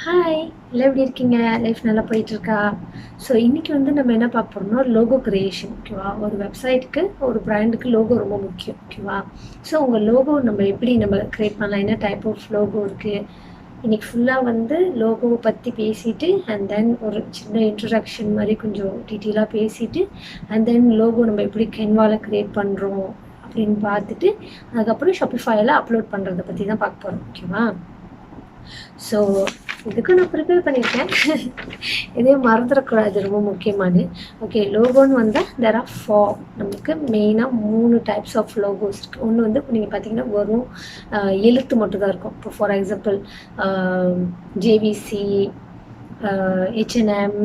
Hi! எல்லாம் எப்படி இருக்கீங்க? லைஃப் நல்லா போயிட்டுருக்கா? ஸோ இன்னைக்கு நம்ம என்ன பார்க்க போறோம்னா, லோகோ கிரியேஷன் ஓகேவா? ஒரு வெப்சைட்க்கு, ஒரு பிராண்டுக்கு லோகோ ரொம்ப முக்கியம் ஓகேவா? ஸோ உங்க லோகோ எப்படி கிரியேட் பண்ணலாம்? என்ன டைப் ஆஃப் லோகோ இருக்கு? இன்னைக்கு ஃபுல்லா லோகோவ பத்தி பேசிட்டு, அண்ட் தென் ஒரு சின்ன இன்ட்ரோடக்ஷன் மாரி கொஞ்சம் டீட்டெயிலா பேசிட்டு, அண்ட் தென் லோகோ எப்படி Canvaல கிரியேட் பண்றோம் அப்படின்னு பார்த்துட்டு, அதுக்கப்புறம் Shopifyல அப்லோட் பண்றத பத்தி தான் பார்க்க போறோம் ஓகேவா? ஸோ இதுக்கு நான் ப்ரிப்பேர் பண்ணியிருக்கேன். எதையும் மறந்துடக்கூடாது, ரொம்ப முக்கியமானது. ஓகே, லோகோன்னு வந்தால் தெர் ஆர் 4. நமக்கு மெயினாக 3 டைப்ஸ் ஆஃப் லோகோஸ் இருக்குது. ஒன்று நீங்கள் பார்த்தீங்கன்னா வெறும் எழுத்து மட்டும் தான் இருக்கும். இப்போ for example JVC, H&M.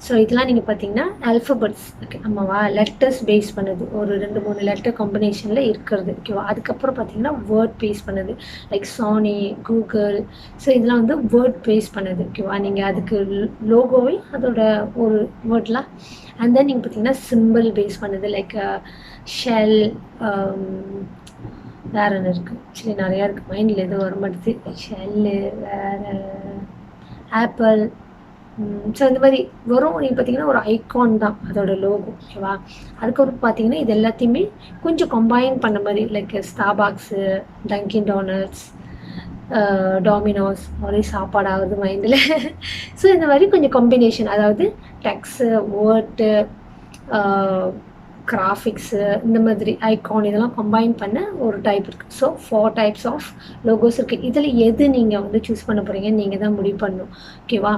So இதெல்லாம் நீங்கள் பார்த்தீங்கன்னா ஆல்ஃபபெட்ஸ் ஓகே ஆமாவா, லெட்டர்ஸ் பேஸ் பண்ணுது. ஒரு 2-3 லெட்டர் காம்பினேஷனில் இருக்கிறது ஓகேவா. அதுக்கப்புறம் பார்த்தீங்கன்னா வேர்ட் பேஸ் பண்ணுது, லைக் சானி, கூகுள். ஸோ இதெல்லாம் வேர்ட் பேஸ் பண்ணுது ஓகேவா. நீங்கள் அதுக்கு லோகோவை அதோட ஒரு வேர்ட்லாம். அண்ட் தென் நீங்கள் பார்த்தீங்கன்னா சிம்பிள் பேஸ் பண்ணுது, லைக் ஷெல். வேற என்ன இருக்குது? ஆக்சுவலி நிறையா இருக்குது, மைண்டில் எதுவும் வர மாட்டேது. ஷெல்லு, வேறு ஆப்பிள். ஸோ இந்த மாதிரி வரும். நீங்கள் பார்த்தீங்கன்னா ஒரு ஐகான் தான் அதோட லோகோ ஓகேவா. அதுக்கப்புறம் பார்த்தீங்கன்னா இது எல்லாத்தையுமே கொஞ்சம் கம்பைன் பண்ண மாதிரி, லைக் ஸ்டார்பாக்ஸு, டங்கின் டோனட்ஸ், டாமினோஸ். ஒரே சாப்பாடு ஆகுது மைண்டில். ஸோ இந்த மாதிரி கொஞ்சம் காம்பினேஷன், அதாவது டெக்ஸு, வேர்ட்டு, கிராஃபிக்ஸு, இந்த மாதிரி ஐகான் இதெல்லாம் கம்பைன் பண்ண ஒரு டைப் இருக்குது. ஸோ 4 டைப்ஸ் ஆஃப் லோகோஸ் இருக்குது. இதில் எது நீங்கள் சூஸ் பண்ண போகிறீங்கன்னு நீங்கள் தான் முடிவு பண்ணணும் ஓகேவா.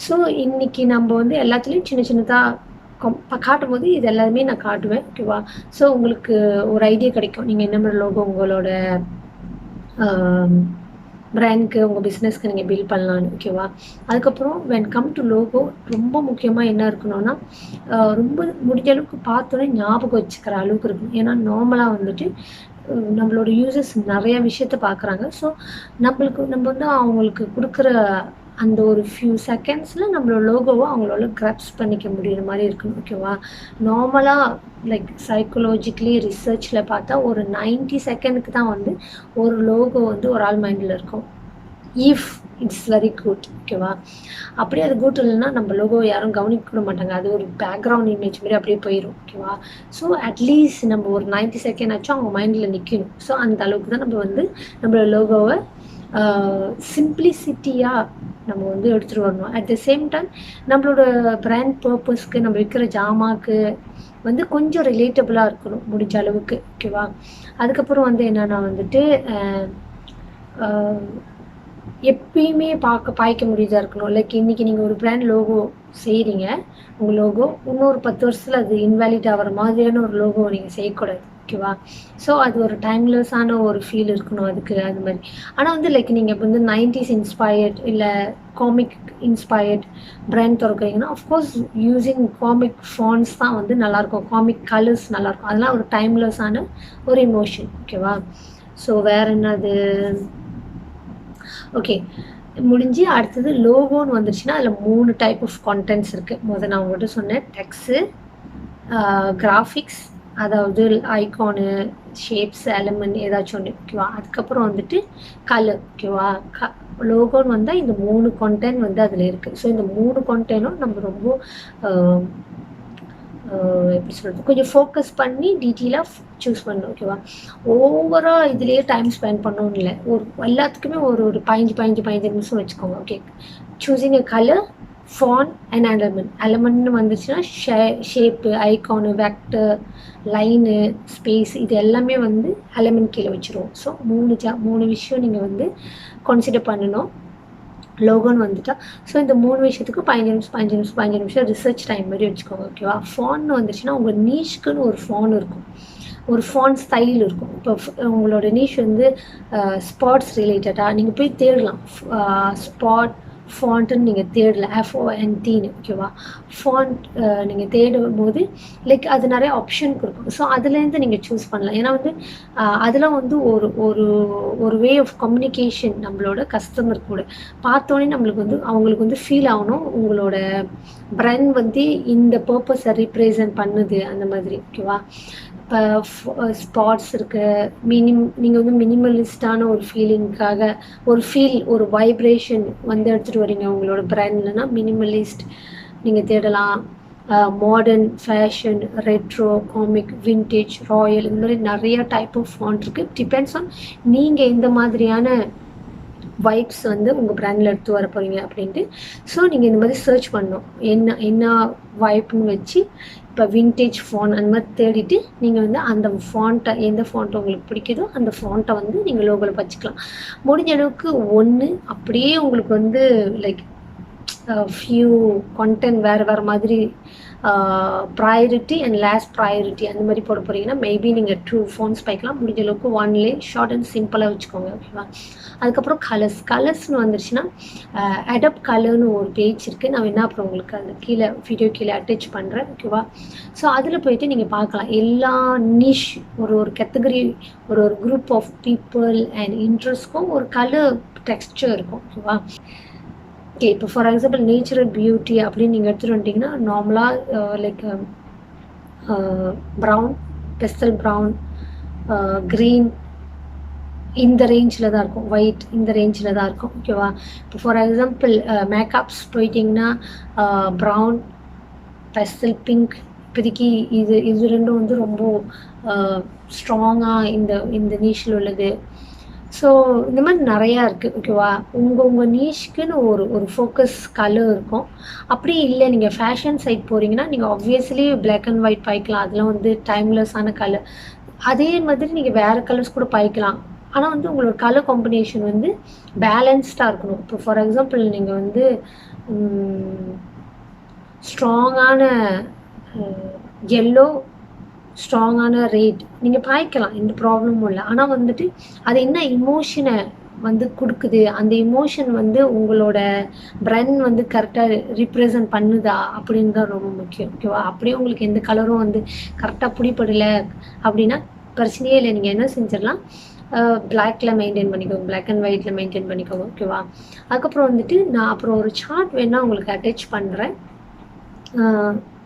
ஸோ இன்றைக்கி நம்ம எல்லாத்துலேயும் சின்ன சின்னதாக காட்டும் போது இது எல்லாருமே நான் காட்டுவேன் ஓகேவா. ஸோ உங்களுக்கு ஒரு ஐடியா கிடைக்கும், நீங்கள் என்ன மாதிரி லோகோ உங்களோட பிராண்ட்க்கு, உங்கள் பிஸ்னஸ்க்கு நீங்கள் பில்ட் பண்ணலான்னு ஓகேவா. அதுக்கப்புறம் வென் கம் டு லோகோ ரொம்ப முக்கியமாக என்ன இருக்கணும்னா, ரொம்ப முடிஞ்ச அளவுக்கு பார்த்தோன்னே ஞாபகம் வச்சுக்கிற அளவுக்கு இருக்கணும். ஏன்னா நார்மலாக நம்மளோட யூசர்ஸ் நிறைய விஷயத்த பார்க்குறாங்க. ஸோ நம்ம அவங்களுக்கு கொடுக்குற அந்த ஒரு ஃபியூ செகண்ட்ஸில் நம்மளோட லோகோவை அவங்களோட கிராப்ஸ் பண்ணிக்க முடியுற மாதிரி இருக்கணும் ஓகேவா. நார்மலாக லைக் சைக்கலாஜிக்கலி ரிசர்ச்சில் பார்த்தா ஒரு 90 செகண்டுக்கு தான் ஒரு லோகோ ஒரு ஆள் மைண்டில் இருக்கும். இஃப் இட்ஸ் வெரி குட் ஓகேவா. அப்படியே அது குட் இல்லைன்னா நம்ம லோகோ யாரும் கவனிக்க கூட மாட்டாங்க. அது ஒரு பேக்ரவுண்ட் இமேஜ் மாதிரி அப்படியே போயிடும் ஓகேவா. ஸோ அட்லீஸ்ட் நம்ம ஒரு 90 செகண்ட் ஆச்சும் அவங்க மைண்டில் நிற்கணும். ஸோ அந்த அளவுக்கு தான் நம்ம நம்மளோட லோகோவை சிம்பிளிசிட்டியாக நம்ம எடுத்துகிட்டு வரணும். அட் த சேம் டைம் நம்மளோட பிராண்ட் பர்பஸ்க்கு, நம்ம விற்கிற ஜாமாக்கு கொஞ்சம் ரிலேட்டபுளாக இருக்கணும் முடிஞ்ச அளவுக்கு ஓகேவா. அதுக்கப்புறம் என்னென்னா எப்பயுமே பாய்க்க முடியுதா இருக்கணும். லைக் இன்றைக்கி நீங்கள் ஒரு பிராண்ட் லோகோ செய்கிறீங்க, உங்கள் லோகோ இன்னொரு 10 வருஷத்தில் அது இன்வேலிட் ஆகிற மாதிரியான ஒரு லோகோ நீங்கள் செய்யக்கூடாது ஓகேவா. ஸோ அது ஒரு டைம்லெஸ்ஸான ஒரு ஃபீல் இருக்கணும் அதுக்கு, அது மாதிரி. ஆனால் லைக் நீங்கள் இப்போ 90s இன்ஸ்பயர்ட் இல்லை காமிக் இன்ஸ்பயர்ட் பிராண்ட் திறக்கிறீங்கன்னா, அஃப்கோர்ஸ் யூஸிங் காமிக் ஃபாண்ட்ஸ் தான் நல்லாயிருக்கும், காமிக் கலர்ஸ் நல்லாயிருக்கும். அதெல்லாம் ஒரு டைம்லெஸ்ஸான ஒரு இமோஷன் ஓகேவா. ஸோ வேறு என்னது, ஓகே முடிஞ்சு. அடுத்தது லோகோன்னு வந்துருச்சுன்னா அதில் 3 டைப் ஆஃப் கான்டென்ட்ஸ் இருக்குது. முதல்ல நான் உங்கள்கிட்ட சொன்னேன், டெக்ஸு, கிராஃபிக்ஸ், அதாவது ஐகானு, ஷேப்ஸ், எலமெண்ட் ஏதாச்சும் ஒன்று ஓகேவா. அதுக்கப்புறம் கலர் ஓகேவா. லோகோன்னு வந்தால் இந்த 3 கான்டென்ட் அதில் இருக்குது. ஸோ இந்த 3 கான்டென்ட்டும் நம்ம ரொம்ப எப்படி சொல்கிறது, கொஞ்சம் ஃபோக்கஸ் பண்ணி டீட்டெயிலாக சூஸ் பண்ணணும் ஓகேவா. ஓவராக இதுலேயே டைம் ஸ்பெண்ட் பண்ணணும் இல்லை, ஒரு எல்லாத்துக்குமே ஒரு 15 நிமிஷம் வச்சுக்கோங்க okay. Choosing a colour, font and எலமெண்ட்னு வந்துச்சுன்னா shape, icon, vector, line, space, இது எல்லாமே எலமெண்ட் கீழே வச்சுருவோம். ஸோ 3 விஷயம் நீங்கள் கன்சிடர் பண்ணணும் லோகோன்னு வந்துட்டா. ஸோ இந்த 3 விஷயத்துக்கு 15 நிமிஷம் ரிசர்ச் டைம் மாதிரி வச்சுக்கோங்க ஓகேவா. ஃபான்னு வந்துச்சுன்னா உங்கள் நீஷ்க்குன்னு ஒரு ஃபான் இருக்கும், ஒரு ஃபான் ஸ்டைல் இருக்கும். இப்போ உங்களோட நீஷ் ஸ்பாட்ஸ் ரிலேட்டடாக நீங்கள் போய் தேடலாம். ஸ்பாட் ஃபாண்ட்டுன்னு நீங்கள் தேடல, FONTன்னு ஓகேவா. ஃபாண்ட் நீங்கள் தேடும் போது லைக் அது நிறைய ஆப்ஷன் கொடுக்கும். ஸோ அதுலேருந்து நீங்கள் சூஸ் பண்ணலாம். ஏன்னா அதெல்லாம் ஒரு ஒரு ஒரு வே ஆஃப் கம்யூனிகேஷன் நம்மளோட கஸ்டமர் கூட. பார்த்தோன்னே நம்மளுக்கு அவங்களுக்கு ஃபீல் ஆகணும் உங்களோட பிராண்ட் இந்த பர்பஸை ரீப்ரசன்ட் பண்ணுது, அந்த மாதிரி ஓகேவா. இப்போ ஸ்பாட்ஸ் இருக்குது, நீங்கள் மினிமலிஸ்டான ஒரு ஃபீலிங்காக ஒரு ஃபீல், ஒரு வைப்ரேஷன் எடுத்துகிட்டு வரீங்க உங்களோட பிராண்ட்லனா மினிமலிஸ்ட் நீங்கள் தேடலாம். Modern, fashion, retro, comic, vintage, Royal, இந்த மாதிரி நிறைய டைப் ஆஃப் ஃபாண்ட் இருக்குது. டிபெண்ட்ஸ் ஆன் நீங்கள் இந்த மாதிரியான வைப்ஸ் வந்து உங்கள் பிராண்டில் எடுத்து வர போகிறீங்க அப்படின்ட்டு. ஸோ நீங்கள் இந்த மாதிரி சர்ச் பண்ணணும், என்ன வைப்னு வச்சு. இப்போ வின்டேஜ் ஃபாண்ட் அந்த மாதிரி தேடிட்டு நீங்கள் வந்து அந்த ஃபாண்ட்டை, எந்த ஃபாண்ட் உங்களுக்கு பிடிக்குதோ அந்த ஃபாண்ட்டை வந்து நீங்கள் லோகோவில் வச்சுக்கலாம். முடிஞ்ச அளவுக்கு ஒன்று அப்படியே உங்களுக்கு வந்து லைக் ஃபியூ கண்டென்ட் வேறு மாதிரி ப்ரையாரிட்டி அண்ட் லாஸ்ட் ப்ரையாரிட்டி அந்த மாதிரி போட போகிறீங்கன்னா மேபி நீங்கள் 2 ஃபாண்ட்ஸ் வைக்கலாம். முடிஞ்ச அளவுக்கு ஒன்லே ஷார்ட் அண்ட் சிம்பிளாக வச்சுக்கோங்க, ஓகேவா. அதுக்கப்புறம் கலர்ஸ்னு வந்துருச்சுன்னா அடாப்ட் கலர்னு ஒரு பேஜ் இருக்குது. நான் என்ன அப்புறம் உங்களுக்கு அந்த கீழே வீடியோ கீழே அட்டாச் பண்ணுறேன், ஓகேவா. ஸோ அதில் போயிட்டு நீங்கள் பார்க்கலாம் எல்லா நிஷ் ஒரு கேட்டகரி, ஒரு குரூப் ஆஃப் பீப்புள் அண்ட் இன்ட்ரெஸ்ட்க்கும் ஒரு கலர் டெக்ஸ்சர் இருக்கும், ஓகேவா. ஓகே, இப்போ ஃபார் எக்ஸாம்பிள் நேச்சுரல் பியூட்டி அப்படின்னு நீங்கள் எடுத்துகிட்டு வந்துட்டிங்கன்னா நார்மலாக like brown, PESTEL brown, green இந்த ரேஞ்சில் தான் இருக்கும், ஒயிட் இந்த ரேஞ்சில் தான் இருக்கும், ஓகேவா. இப்போ ஃபார் எக்ஸாம்பிள் மேக்கப்ஸ் போயிட்டிங்கன்னா ப்ரௌன், பெஸ்டல் பிங்க், இப்போதைக்கு இது ரெண்டும் வந்து ரொம்ப ஸ்ட்ராங்காக இந்த நீஷில் உள்ளது. ஸோ இந்த மாதிரி நிறையா இருக்குது, ஓகேவா. உங்கள் நீஷ்க்குன்னு ஒரு ஃபோக்கஸ் கலர் இருக்கும். அப்படி இல்லை நீங்கள் ஃபேஷன் சைட் போகிறீங்கன்னா நீங்கள் ஆப்வியஸ்லி பிளாக் அண்ட் ஒயிட் பாய்க்கலாம், அதெல்லாம் வந்து டைம்லெஸ்ஸான கலர். அதே மாதிரி நீங்கள் வேறு கலர்ஸ் கூட பாய்க்கலாம், ஆனால் வந்து உங்களோட கலர் காம்பினேஷன் வந்து பேலன்ஸ்டாக இருக்கணும். இப்போ ஃபார் எக்ஸாம்பிள் நீங்கள் வந்து ஸ்ட்ராங்கான எல்லோ, ஸ்ட்ராங்கான ரெட் நீங்கள் பாய்க்கலாம், எந்த ப்ராப்ளமும் இல்லை. ஆனால் வந்துட்டு அது என்ன இமோஷனை வந்து கொடுக்குது, அந்த இமோஷன் வந்து உங்களோட பிராண்ட் வந்து கரெக்டாக ரிப்ரசன்ட் பண்ணுதா அப்படின்னு தான் ரொம்ப முக்கியம், ஓகேவா. அப்படியே உங்களுக்கு எந்த கலரும் வந்து கரெக்டாக பிடிப்படலை அப்படின்னா பிரச்சனையே இல்லை. நீங்கள் என்ன செஞ்சிடலாம், பிளாக்ல மெயின்டைன் பண்ணிக்கோங்க, பிளாக் அண்ட் ஒயிட்டில் மெயின்டைன் பண்ணிக்கோங்க, ஓகேவா. அதுக்கப்புறம் வந்துட்டு நான் அப்புறம் ஒரு சார்ட் வேணால் உங்களுக்கு அட்டாச் பண்ணுறேன்,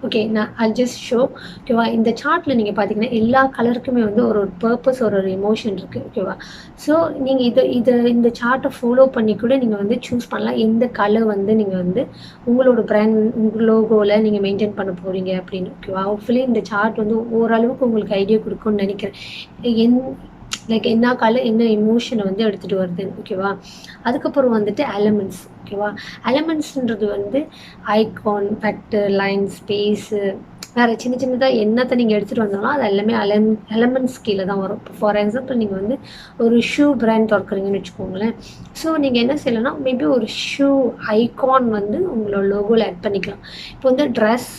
ஓகே. நான் ஐ ஜஸ்ட் ஷோ, ஓகேவா. இந்த சார்ட்டில் நீங்கள் பார்த்தீங்கன்னா எல்லா கலருக்குமே வந்து ஒரு பர்பஸ், ஒரு எமோஷன் இருக்குது, ஓகேவா. ஸோ நீங்கள் இந்த சார்ட்டை ஃபாலோ பண்ணி கூட நீங்கள் வந்து சூஸ் பண்ணலாம் எந்த கலர் வந்து நீங்கள் வந்து உங்களோட பிராண்ட், உங்கள் லோகோவில் நீங்கள் மெயின்டைன் பண்ண போகிறீங்க அப்படின்னு, ஓகேவா. ஹோப்ஃபுல்லி இந்த சார்ட் வந்து ஓரளவுக்கு உங்களுக்கு ஐடியா கொடுக்கும்னு நினைக்கிறேன், லைக் என்ன கலர் என்ன எமோஷனை வந்து எடுத்துகிட்டு வருது, ஓகேவா. அதுக்கப்புறம் வந்துட்டு எலமெண்ட்ஸ், ஓகேவா. எலமெண்ட்ஸ்ன்றது வந்து ஐகான், வெக்டர், லைன், ஸ்பேஸு, வேறு சின்னதாக என்னத்தை நீங்கள் எடுத்துகிட்டு வந்தாலும் அது எல்லாமே எலமெண்ட்ஸ் கீழே தான் வரும். இப்போ ஃபார் எக்ஸாம்பிள் நீங்கள் வந்து ஒரு ஷூ பிராண்ட் திறக்கிறீங்கன்னு வச்சுக்கோங்களேன். ஸோ நீங்கள் என்ன செய்யலைன்னா மேபி ஒரு ஷூ ஐகான் வந்து உங்களோட லோகோவில் ஆட் பண்ணிக்கலாம். இப்போ வந்து ட்ரெஸ்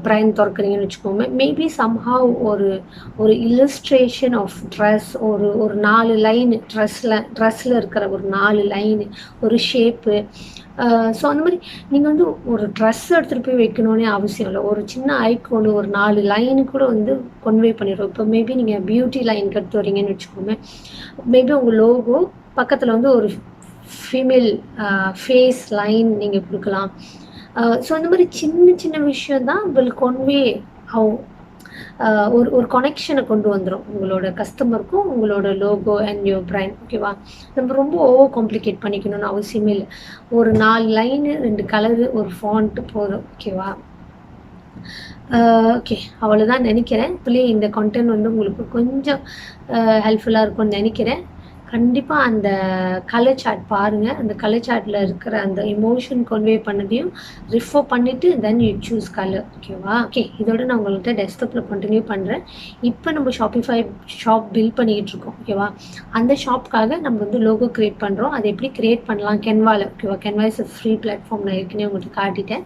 பிராண்ட் திறக்கிறீங்கன்னு வச்சுக்கோங்க, மேபி சம்ஹாவ் ஒரு இல்லஸ்ட்ரேஷன் ஆஃப் ட்ரெஸ், ஒரு 4 லைனு ட்ரெஸ்ஸில் இருக்கிற ஒரு 4 லைனு, ஒரு ஷேப்பு. ஸோ அந்த மாதிரி நீங்கள் வந்து ஒரு ட்ரெஸ் எடுத்துகிட்டு போய் வைக்கணுன்னே அவசியம் இல்லை, ஒரு சின்ன ஐக்கோனு ஒரு 4 லைனு கூட வந்து கன்வே பண்ணிடுவோம். இப்போ மேபி நீங்கள் பியூட்டி லைனுக்கு எடுத்து வரீங்கன்னு வச்சுக்கோங்க, மேபி உங்கள் லோகோ பக்கத்தில் வந்து ஒரு ஃபீமேல் ஃபேஸ் லைன் நீங்கள் கொடுக்கலாம். ஸோ அந்த மாதிரி சின்ன விஷயம் தான் வில் கன்வே ஒரு கனெக்ஷனை கொண்டு வந்துடும் உங்களோட கஸ்டமருக்கும் உங்களோட லோகோ அண்ட் யுவர் பிராண்ட், ஓகேவா. நம்ம ரொம்ப ஓவர் காம்ப்ளிகேட் பண்ணிக்கணும்னு அவசியமே இல்லை, ஒரு 4 லைனு 2 கலரு ஒரு ஃபாண்ட் போதும், ஓகேவா. ஓகே, அவ்வளோதான் நினைக்கிறேன். இப்போலேயே இந்த கண்டென்ட் வந்து உங்களுக்கு கொஞ்சம் ஹெல்ப்ஃபுல்லாக இருக்கும்னு நினைக்கிறேன். கண்டிப்பாக அந்த கலர் சார்ட் பாருங்கள், அந்த கலர் சார்ட்டில் இருக்கிற அந்த எமோஷன் கன்வே பண்ணதையும் ரிஃபர் பண்ணிவிட்டு தென் யூ சூஸ் கலர், ஓகேவா. ஓகே, இதோட நான் உங்கள்கிட்ட டெஸ்க்டாப்பில் கண்டினியூ பண்ணுறேன். இப்போ நம்ம ஷாப்பிஃபை ஷாப் பில்ட் பண்ணிக்கிட்டு இருக்கோம், ஓகேவா. அந்த ஷாப்புக்காக நம்ம வந்து லோகோ க்ரியேட் பண்ணுறோம். அதை எப்படி க்ரியேட் பண்ணலாம் கென்வாவில், ஓகேவா. கென்வா இஸ் ஃப்ரீ பிளாட்ஃபார்ம், நான் ஏற்கனவே உங்களுக்கு காட்டிட்டேன்.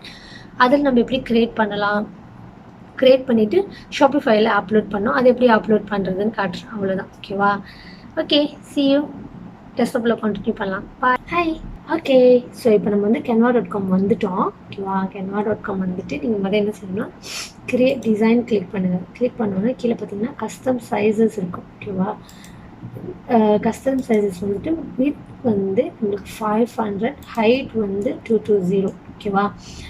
அதில் நம்ம எப்படி க்ரியேட் பண்ணலாம், க்ரியேட் பண்ணிவிட்டு ஷாப்பிஃபைல அப்லோட் பண்ணோம், அதை எப்படி அப்லோட் பண்ணுறதுன்னு காட்டுறேன், அவ்வளோதான், ஓகேவா. Okay, see you. டெஸ்க்டாப்பில் கண்டினியூ பண்ணலாம். ஹாய். ஓகே, ஸோ இப்போ நம்ம வந்து canva.com வந்துட்டோம், ஓகேவா. canva.com வந்துட்டு நீங்கள் முதல்ல என்ன செய்யணும்னா கிரியேட் டிசைன் கிளிக் பண்ணுங்கள். கிளிக் பண்ணோன்னா கீழே பார்த்தீங்கன்னா கஸ்டம் சைஸஸ் இருக்கும், ஓகேவா. கஸ்டம் சைஸஸ் வந்துட்டு வித் வந்து உங்களுக்கு 500, ஹைட் வந்து 220, ஓகேவா.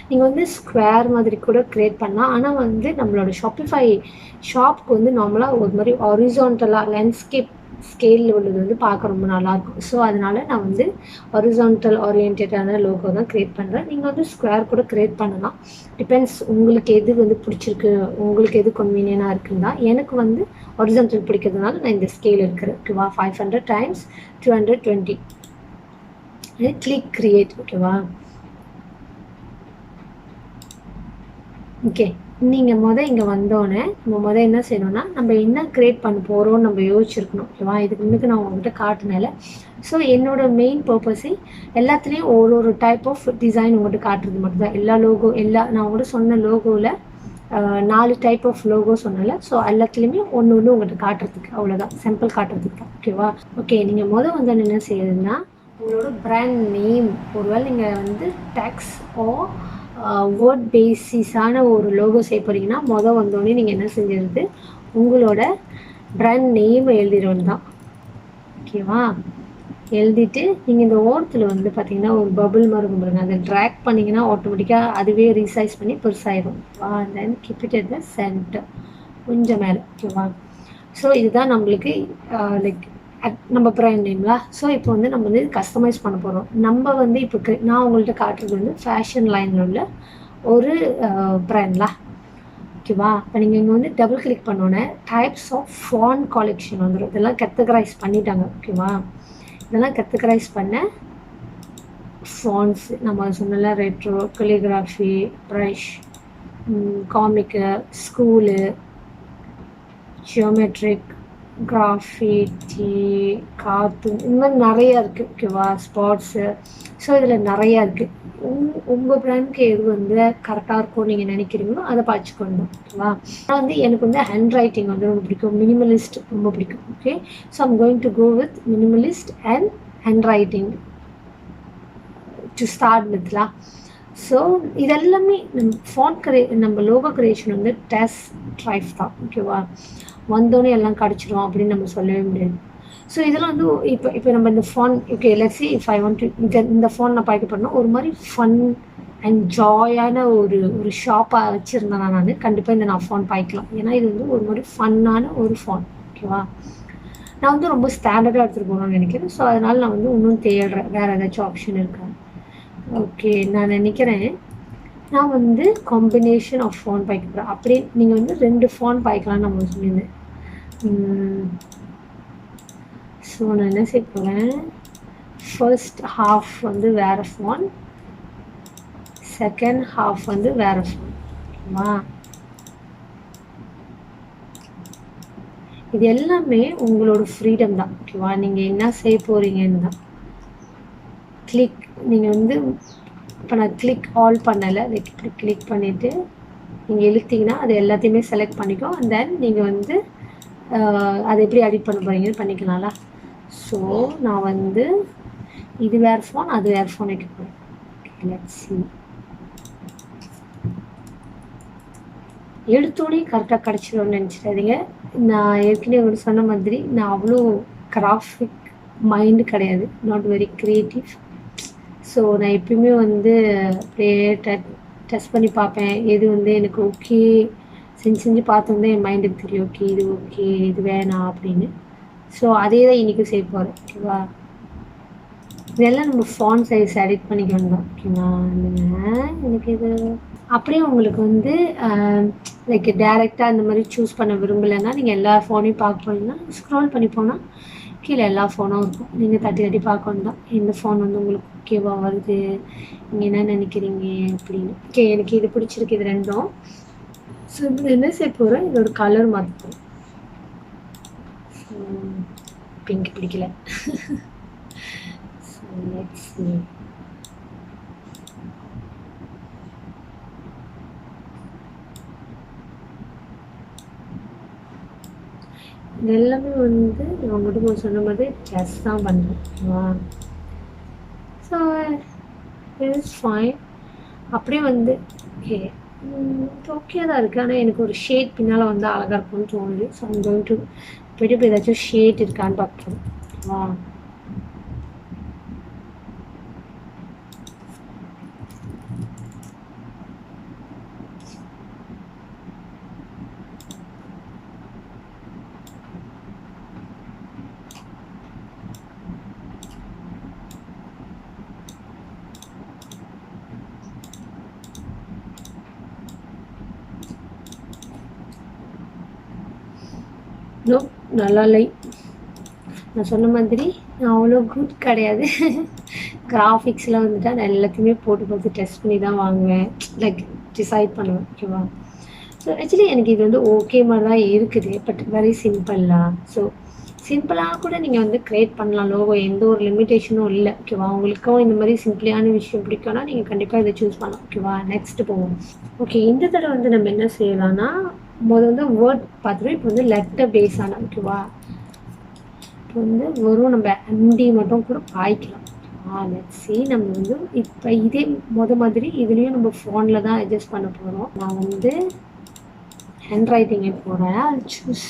நீங்கள் வந்து ஸ்கொயர் மாதிரி கூட க்ரியேட் பண்ணலாம், ஆனால் வந்து நம்மளோட ஷாப்பிஃபை ஷாப்புக்கு வந்து நார்மலாக ஒரு மாதிரி ஹாரிசான்டலாக லேண்ட்ஸ்கேப் ஸ்கேலில் உள்ளது வந்து பார்க்க ரொம்ப நல்லாயிருக்கும். ஸோ அதனால் நான் வந்து ஹாரிசான்டல் ஓரியன்டடான லோகோ தான் க்ரியேட் பண்ணுறேன். நீங்கள் வந்து ஸ்கொயர் கூட க்ரியேட் பண்ணலாம். டிபெண்ட்ஸ் உங்களுக்கு எது வந்து பிடிச்சிருக்கு, உங்களுக்கு எது கன்வீனியனாக இருக்குன்னா. எனக்கு வந்து ஹாரிசான்டல் பிடிக்கிறதுனால நான் இந்த ஸ்கேல் இருக்கிறேன். ஓகேவா? 500 × 220. Click create. ஓகேவா? ஓகே. நீங்கள் இங்கே வந்தோடனே நம்ம என்ன செய்யணும்னா, நம்ம என்ன க்ரியேட் பண்ண போகிறோம்னு நம்ம யோசிச்சிருக்கணும். ஓகேவா? இதுக்கு முன்னுக்கு நான் உங்கள்கிட்ட காட்டினால. ஸோ என்னோட மெயின் பர்பஸே எல்லாத்துலேயும் ஒரு டைப் ஆஃப் டிசைன் உங்கள்கிட்ட காட்டுறது மட்டும்தான். எல்லா லோகோ நான் உங்கள்கிட்ட சொன்ன லோகோவில் 4 டைப் ஆஃப் லோகோ சொன்னல. ஸோ எல்லாத்துலேயுமே ஒன்று உங்கள்கிட்ட காட்டுறதுக்கு, அவ்வளோதான். சிம்பிள் காட்டுறதுக்கு தான். ஓகேவா? ஓகே. நீங்கள் வந்து என்ன செய்யுதுன்னா, உங்களோட பிராண்ட் நேம், ஒருவேளை நீங்கள் வந்து டெக்ஸ்ட் வேர்ட் பேசிஸான ஒரு லோகோ செய்ய போகிறீங்கன்னா வந்தோடனே நீங்கள் என்ன செஞ்சிருது, உங்களோட பிராண்ட் நேம் எழுதிடுவது தான். ஓகேவா? எழுதிட்டு நீங்கள் இந்த ஓரத்தில் வந்து பார்த்தீங்கன்னா ஒரு பபுள் மாதிரி இருக்கும் பாருங்க, அதை ட்ராக் பண்ணிங்கன்னா ஆட்டோமேட்டிக்காக அதுவே ரீசைஸ் பண்ணி பெருசாயிடும். ஓகேவா? தென் keep it at the centre, கொஞ்சம் மேலே. ஓகேவா? ஸோ இதுதான் நம்மளுக்கு லைக் நம்ம பிராண்ட் நேம்லா. ஸோ இப்போ வந்து நம்ம வந்து கஸ்டமைஸ் பண்ண போகிறோம். நம்ம வந்து இப்போ நான் உங்கள்கிட்ட காட்டுறது வந்து ஃபேஷன் லைனில் உள்ள ஒரு பிராண்ட்லா. ஓகேவா? இப்போ நீங்கள் இங்கே வந்து டபுள் கிளிக் பண்ணோன்னே டைப்ஸ் ஆஃப் ஃபாண்ட் கலெக்ஷன் வந்துடும். இதெல்லாம் கேட்டகரைஸ் பண்ணிட்டாங்க. ஓகேவா? இதெல்லாம் கேட்டகரைஸ் பண்ண ஃபாண்ட்ஸ் நம்ம சொன்னல, retro, calligraphy, brush, comic, school, geometric, graffiti, cartoon, இந்த மாதிரி நிறையா இருக்குது. ஓகேவா? ஸ்பாட்ஸு. ஸோ இதில் நிறையா இருக்குது. உங்கள் பிராண்டுக்கு எது வந்து கரெக்டாக இருக்கும் நீங்கள் நினைக்கிறீங்களோ அதை பார்த்துக்கணும். ஓகேவா? ஆனால் வந்து எனக்கு வந்து ஹேண்ட் ரைட்டிங் வந்து ரொம்ப பிடிக்கும், மினிமலிஸ்ட் ரொம்ப பிடிக்கும். Okay. So I'm going to go with minimalist and hand writing to start வித்லா. ஸோ இதெல்லாமே நம்ம லோகோ கிரியேஷன் வந்து டெஸ்ட் ட்ரைவ் தான். ஓகேவா? வந்தோடனே எல்லாம் கிடச்சிரும் அப்படின்னு நம்ம சொல்லவே முடியாது. ஸோ இதெல்லாம் வந்து இப்போ நம்ம இந்த phone, okay let's see if I want to இந்த ஃபோன் நான் பார்க்க பண்ணால் ஒரு மாதிரி ஃபன் அண்ட் ஜாயான ஒரு ஷாப்பாக வச்சுருந்தேன் நான் கண்டிப்பாக இந்த நான் ஃபோன் பாய்க்கலாம். ஏன்னா இது வந்து ஒரு மாதிரி ஃபன்னான ஒரு ஃபோன். ஓகேவா? நான் வந்து ரொம்ப ஸ்டாண்டர்டாக எடுத்துகிட்டு போகணும்னு நினைக்கிறேன். ஸோ அதனால் நான் வந்து இன்னும் தேடுறேன் வேறு ஏதாச்சும் ஆப்ஷன் இருக்கா. ஓகே. நான் நினைக்கிறேன் நான் வந்து காம்பினேஷன் ஆஃப் ஃபோன் பாய்க்க போகிறேன். அப்படியே நீங்கள் வந்து 2 ஃபோன் பாய்க்கலாம்னு நம்ம சொல்லியிருந்தேன். ஸோ நான் என்ன செய்ய போகிறேன், ஃபர்ஸ்ட் ஹாஃப் வந்து வேறு ஃபோன், செகண்ட் ஹாஃப் வந்து வேறு ஃபோன். ஓகேவா? இது எல்லாமே உங்களோட ஃப்ரீடம் தான். ஓகேவா? நீங்கள் என்ன செய்ய போகிறீங்கன்னு தான். கிளிக் நீங்கள் வந்து இப்போ நான் கிளிக் ஆல் பண்ணலை, லைக் இப்படி கிளிக் பண்ணிவிட்டு நீங்கள் இழுத்தீங்கன்னா அது எல்லாத்தையுமே செலக்ட் பண்ணிக்கோ. அண்ட் தென் நீங்கள் வந்து அதை எப்படி எடிட் பண்ண போகிறீங்கன்னு பண்ணிக்கலாம்ல. ஸோ நான் வந்து இது வேறு ஃபோன் அது வேறு ஃபோன் வைக்க போகிறேன். Okay let's see. எடுத்தோடனே கரெக்டாக கிடச்சிடும்னு நினச்சிடாதீங்க. நான் ஏற்கனவே ஒரு சொன்ன மாதிரி நான் அவ்வளோ கிராஃபிக் மைண்டு கிடையாது, நாட் வெரி க்ரியேட்டிவ். ஸோ நான் எப்பயுமே வந்து அப்படியே டெஸ்ட் பண்ணி பார்ப்பேன், எது வந்து எனக்கு ஓகே செஞ்சு பார்த்தோம் தான் என் மைண்டுக்கு தெரியும், ஓகே இது ஓகே இது வேணாம் அப்படின்னு. ஸோ அதே தான் இன்றைக்கும் செய்ய போகிறேன். ஓகேவா? இதெல்லாம் நம்ம ஃபாண்ட் சைஸ் எடிட் பண்ணிக்கணும் தான். ஓகேவா? எனக்கு இது அப்படியே உங்களுக்கு வந்து லைக் டேரெக்டாக இந்த மாதிரி சூஸ் பண்ண விரும்பலைன்னா நீங்கள் எல்லா ஃபோனையும் பார்க்க போனீங்கன்னா ஸ்க்ரோல் பண்ணி போனால் கீழே எல்லா ஃபோனும் இருக்கும். நீங்கள் தட்டி பார்க்கணும் தான் எந்த ஃபோன் வந்து உங்களுக்கு ஓகேவா வருது, நீங்கள் என்ன நினைக்கிறீங்க அப்படின்னு. ஓகே எனக்கு இது பிடிச்சிருக்கு இது ரெண்டும். ஸோ இது என்ன செய்ய போகிறேன், இதோட கலர் மாற்றணும். பிங்க் பிடிக்கல. So let's see. இது எல்லாமே வந்து நான் உங்கள்கிட்ட சொன்ன மாதிரி டெஸ்ட் தான் பண்ணுறேன். ஓகேவா? So it's fine. அப்படியே வந்து ஓகே தான் இருக்குது. ஆனால் எனக்கு ஒரு ஷேட் பின்னால் வந்து அழகாக இருக்கும்னு தோணுது. ஸோ ஐம் கோயிங் டு போய்ட்டு ஏதாச்சும் ஷேட் இருக்கான்னு பார்க்குறோம். ஓகேவா? நோ, நல்லா இல்லை. நான் சொன்ன மாதிரி நான் அவ்வளோ குட் கிடையாது. கிராஃபிக்ஸில் வந்துட்டு நான் எல்லாத்தையுமே போட்டு பார்த்து டெஸ்ட் பண்ணி தான் வாங்குவேன், லைக் டிசைட் பண்ணுவேன். ஓகேவா? ஸோ ஆக்சுவலி எனக்கு இது வந்து ஓகே மாதிரி தான் இருக்குது, பட் வெரி சிம்பிளாக. ஸோ சிம்பிளாக கூட நீங்கள் வந்து க்ரியேட் பண்ணலாம் லோகோ, எந்த ஒரு லிமிட்டேஷனும் இல்லை. ஓகேவா? உங்களுக்கும் இந்த மாதிரி சிம்பிளான விஷயம் பிடிக்கும்னா நீங்கள் கண்டிப்பாக இதை சூஸ் பண்ணலாம். ஓகேவா? நெக்ஸ்ட்டு போவோம். ஓகே, இந்த தடவை வந்து நம்ம என்ன செய்யலாம்னா, வந்து வேர்ட் பார்த்துட்டு இப்போ வந்து லெட்டர் பேஸ் ஆன. ஓகேவா? இப்போ வந்து வெறும் நம்ம எம்டி மட்டும் கூட பாய்க்கலாம். Let's see. நம்ம வந்து இப்போ இதே மாதிரி இதுலேயும் நம்ம ஃபோனில் தான் அட்ஜஸ்ட் பண்ண போகிறோம். நான் வந்து ஹேண்ட் ரைட்டிங்கே போகிறேன். சூஸ்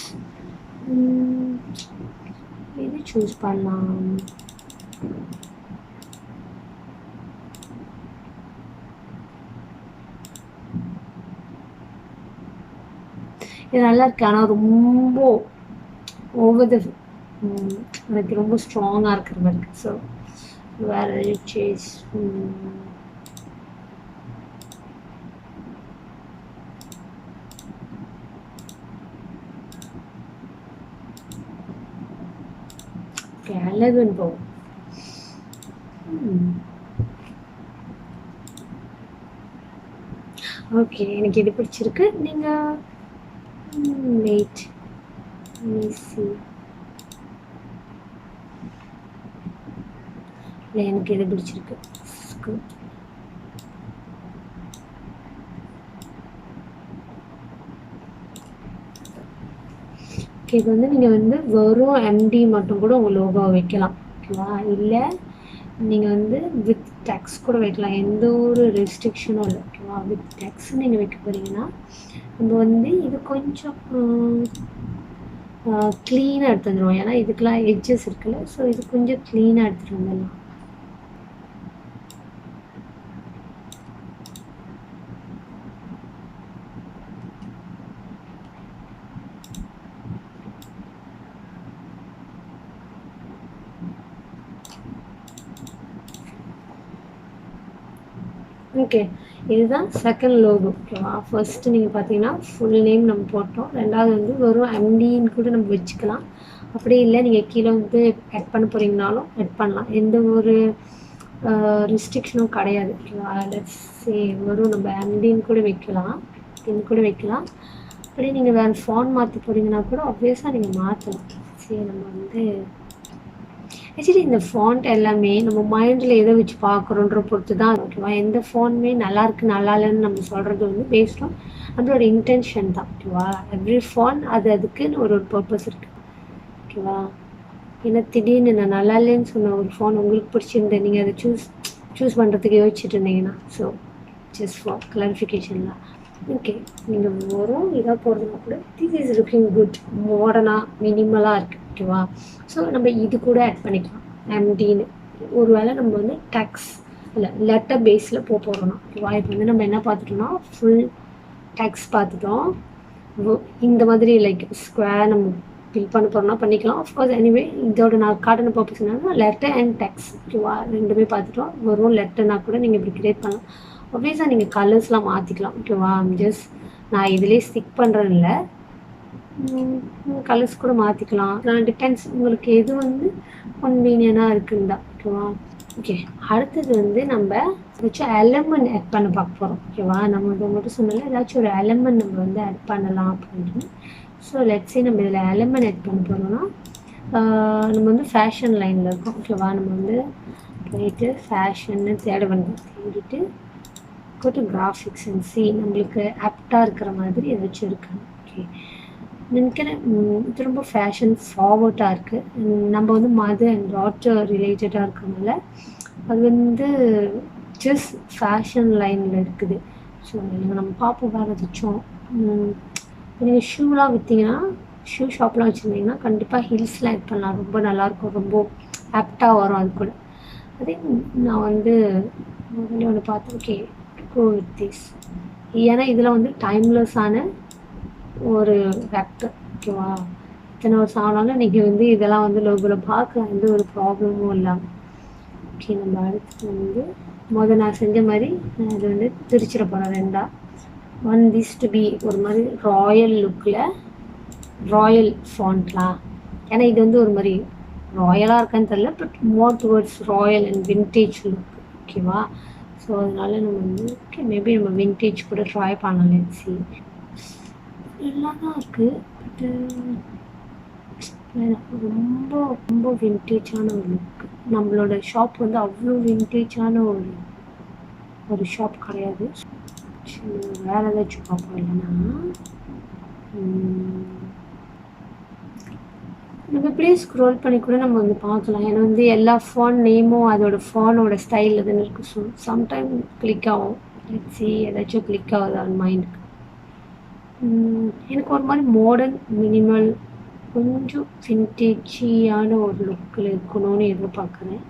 இது சூஸ் பண்ணலாம். இது நல்லா இருக்கு, ஆனால் ரொம்ப ஓவர் த எனக்கு ரொம்ப ஸ்ட்ராங்காக இருக்கிற மாதிரி இருக்குது. ஸோ வேறு சேஸ் அழகுன்னு போகும். ஓகே, எனக்கு இது பிடிச்சிருக்கு. நீங்கள் வெயிட் ஈஸி இல்லை, எனக்கு இது பிடிச்சிருக்கு. ஓகே, இது வந்து நீங்கள் வந்து வெறும் எம்டி மட்டும் கூட உங்கள் லோகோ வைக்கலாம். ஓகேவா? இல்லை நீங்கள் வந்து வித் டெக்ஸ் கூட வைக்கலாம், எந்த ஒரு ரெஸ்ட்ரிக்ஷனும் இல்லை. ஓகேவா? வித் டெக்ஸ் நீங்கள் வைக்க போகிறீங்கன்னா நம்ம வந்து இது கொஞ்சம் க்ளீனாக எடுத்து வந்துடுவோம். ஏன்னா இதுக்கெலாம் எட்ஜஸ் இருக்குல்ல, ஸோ இது கொஞ்சம் க்ளீனாக எடுத்துகிட்டு வந்துடலாம். ஓகே, இதுதான் செகண்ட் லோகோ. ஓகேவா? ஃபர்ஸ்ட்டு நீங்கள் பார்த்தீங்கன்னா ஃபுல் நேம் நம்ம போட்டோம். ரெண்டாவது வந்து வெறும் எம்டின்னு கூட நம்ம வச்சுக்கலாம். அப்படி இல்லை நீங்கள் கீழே வந்து ஆட் பண்ண போகிறீங்கனாலும் ஆட் பண்ணலாம், எந்த ஒரு ரெஸ்ட்ரிக்ஷனும் கிடையாது. ஓகேவா? லெட்ஸ் சே வெறும் நம்ம எம்டின்னு கூட வைக்கலாம், கூட வைக்கலாம். அப்படியே நீங்கள் வேறு ஃபாண்ட் மாற்ற போகிறீங்கன்னா கூட ஆப்வியஸாக நீங்கள் மாற்றலாம். சரி, நம்ம வந்து ஆக்சுவலி இந்த ஃபாண்ட் எல்லாமே நம்ம மைண்டில் எதை வச்சு பார்க்குறோன்ற பொறுத்து தான். ஓகேவா? எந்த ஃபாண்ட்டுமே நல்லா இருக்குது நல்லா இல்லைன்னு நம்ம சொல்கிறது வந்து பேஸ்ட் ஆன் நம்மளோட இன்டென்ஷன் தான். ஓகேவா? எவ்ரி ஃபாண்ட் அதுக்குன்னு ஒரு பர்பஸ் இருக்குது. ஓகேவா? ஏன்னா திடீர்னு நான் நல்லா இல்லைன்னு சொன்ன ஒரு ஃபாண்ட் உங்களுக்கு பிடிச்சிருந்தேன், நீங்கள் அதை சூஸ் பண்ணுறதுக்கு யோசிச்சுட்டு இருந்தீங்கன்னா, ஸோ ஜஸ்ட் ஃபார் கிளாரிஃபிகேஷன்லாம். ஓகே, நீங்கள் வரும் இதாக போகிறதுனா கூட திஸ் இஸ் லுக்கிங் குட், மாடர்னாக மினிமலாக இருக்குது. ஓகேவா? ஸோ நம்ம இது கூட ஆட் பண்ணிக்கலாம் எம்டின்னு. ஒரு வேளை நம்ம வந்து டெக்ஸ் இல்லை லெட்டர் பேஸில் போகிறோம்னா. ஓகேவா? இப்போ வந்து நம்ம என்ன பார்த்துட்டோம்னா ஃபுல் டெக்ஸ் பார்த்துட்டோம். இந்த மாதிரி லைக் ஸ்கொயர் நம்ம ஃபில் பண்ண போகிறோம்னா பண்ணிக்கலாம். ஆஃப்கோர்ஸ் எனிவே இதோட நான் காட்டின பர்பஸ் என்னன்னா லெட்டர் அண்ட் டெக்ஸ். ஓகேவா? ரெண்டுமே பார்த்துட்டோம். வெறும் லெட்டர்னா கூட நீங்கள் இப்படி கிரியேட் பண்ணலாம். ஆப்வியஸாக நீங்கள் கலர்ஸ்லாம் மாற்றிக்கலாம். ஓகேவா? ஜஸ்ட் நான் இதிலே ஸ்டிக் பண்ணுறேன்ல, கலர்ஸ் கூட மாற்றிக்கலாம். நான் டிபெண்ட்ஸ் உங்களுக்கு எது வந்து கன்வீனியனாக இருக்குன்னு தான். ஓகேவா? ஓகே, அடுத்தது வந்து நம்ம ஏதாச்சும் எலமெண்ட் ஆட் பண்ண பார்க்க போகிறோம். ஓகேவா? நம்ம இதை மட்டும் சொன்னால ஏதாச்சும் ஒரு எலமெண்ட் நம்ம வந்து ஆட் பண்ணலாம் அப்படின்னு. ஸோ லெட்ஸே நம்ம இதில் எலமெண்ட் ஆட் பண்ண போகிறோம்னா நம்ம வந்து ஃபேஷன் லைனில் இருக்கோம். ஓகேவா? நம்ம வந்து போயிட்டு ஃபேஷன்னு தேடிட்டு go to graphics and see நம்மளுக்கு ஆப்டாக இருக்கிற மாதிரி ஏதாச்சும் இருக்கு. ஓகே, நினைக்கிறேன் இது ரொம்ப ஃபேஷன் ஃபார்வர்டாக இருக்குது. நம்ம வந்து மதர் அண்ட் டாட்டர் ரிலேட்டடாக இருக்கிறதுனால அது வந்து ஜஸ்ட் ஃபேஷன் லைனில் இருக்குது. ஸோ நம்ம பார்ப்போம் வேறு ஏதாச்சும். நீங்கள் ஷூலாம் விற்றீங்கன்னா, ஷூ ஷாப்லாம் வச்சுருந்தீங்கன்னா கண்டிப்பாக ஹில்ஸ்லாம் ஆட் பண்ணலாம், ரொம்ப நல்லாயிருக்கும், ரொம்ப ஆப்டாக வரும் அது கூட. அதே நான் வந்து ஒன்று பார்த்தேன். Okay, go with this. ஏன்னா இதில் வந்து டைம்லெஸ்ஸான ஒரு வெக்டர். ஓகேவா? இத்தனை வருஷம் ஆனாலும் நீங்கள் வந்து இதெல்லாம் வந்து லோகோவில் பார்க்க எந்த ஒரு ப்ராப்ளமும் இல்லாமல். ஓகே, நம்ம அடுத்து வந்து நான் செஞ்ச மாதிரி நான் இது வந்து பிரிச்சிட போகிறேன் ரெண்டாக. ஒன் திஸ் டு பி ஒரு மாதிரி ராயல் லுக்கில், ராயல் ஃபாண்ட்லாம். ஏன்னா இது வந்து ஒரு மாதிரி ராயலாக இருக்கான்னு தெரியல, but more towards Royal and vintage look. ஓகேவா? ஸோ அதனால நம்ம வந்து ஓகே மேபி நம்ம வின்டேஜ் கூட ட்ரை பண்ணலாம். சி நல்லா தான் இருக்குது, பட்டு ரொம்ப ரொம்ப வின்டேஜான ஒரு லுக். நம்மளோட ஷாப் வந்து அவ்வளோ வின்டேஜான ஒரு ஷாப் கிடையாது. வேறு ஏதாச்சும் பார்ப்போம். இல்லைன்னா நம்ம இப்படியே ஸ்க்ரோல் பண்ணி கூட நம்ம வந்து பார்க்கலாம். ஏன்னா வந்து எல்லா ஃபோன் நேமும் அதோட ஃபோனோட ஸ்டைலில் தானே இருக்குது. ஸோ சம்டைம் கிளிக் ஆகும். சி ஏதாச்சும் கிளிக் ஆகுது ஆன் மைண்டுக்கு. எனக்கு ஒரு மாதிரி மாடர்ன் மினிமல் கொஞ்சம் வின்டேஜியான ஒரு லுக்கில் இருக்கணும்னு எதிர்பார்க்குறேன்.